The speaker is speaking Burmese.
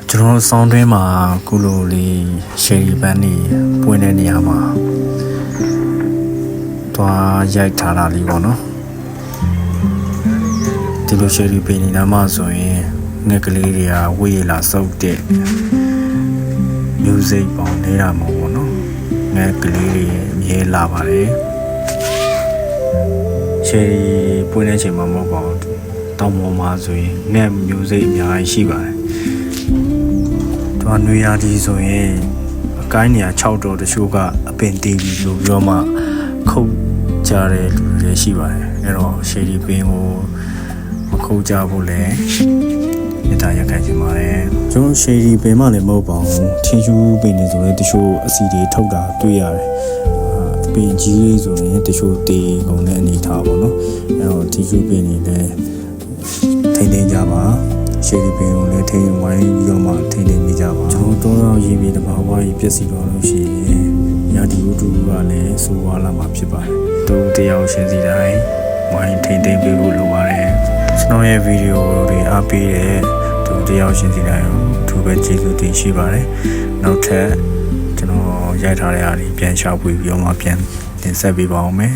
ကျွန်တော်ဆောင်းတွင်းမှာကုလိုလေးရှယ်ရီပန်းနေပွင့်တဲ့နေရာမှာသွားရိုက်ထားတာလေးပေါ့နော်ဒီလိုရှယ်ရီပင်နေနားမှာဆိုရင်ငှက်ကလေးတွေကဝေးလာစုပ်တဲ့ music ပေါ့နေတာမဟုတ်ဘူးနော်ငှက်ကလေးတွေအမြဲလာပါတယ်ရှယ်ရီပွင့်တဲ့ချိန်မှာမဟုတ်ပါဘူးတောင်ပေါ်မှာဆိုရင်ငှက် music အများကြီးရှိပါတယ်နွေရာသီဆိုရင်အကိုင်းနေရာ6တော်တချို့ကအပင်တီးပြီးလို့ပြီးတော့မှခုတ်ကြတဲ့လူတွေရှိပါတယ်အဲ့တော့ရှယ်ရီပင်ကိုမခုတ်ကြဖို့လဲမြေတားရက်ခံချင်ပါတယ်ကျွန်တော်ရှယ်ရီပင်မှလည်းမဟုတ်ပါဘူးထင်းရှူးပင်တွေဆိုရင်တချို့အစီတွေထုတ်တာတွေ့ရတယ်ပင်ကြီးလေးဆိုရင်တချို့တေကုန်တဲ့အနေထားပေါ့နော်အဲ့တော့ထင်းရှူးပင်တွေလည်းထိန်းကြပါရှယ်ရီပင်ကိုလည်းထိန်းဝိုင်းပြီးတော့မှထိန်းမိကြပါကျွန်တော်တော့ရေးပြီးတဘာဝကြီးပြည့်စည်သွားလို့ရှိရင်ရာဒီဥတုကလည်းဆိုးဝါးလာမှာဖြစ်ပါတယ်သူတယောက်ရှင်စီတိုင်းဝိုင်းထိန်းပေးဖို့လိုပါတယ်ကျွန်တော်ရဲ့ဗီဒီယိုတွေအားပေးတဲ့သူတယောက်ရှင်စီတိုင်းကိုသူပဲကျေးဇူးတင်ရှိပါတယ်နောက်ထပ်ကျွန်တော်ရိုက်ထားတဲ့အားတွေပြန်ရှောက်ပြီးတော့မှပြန်တင်ဆက်ပေးပါအောင်မယ်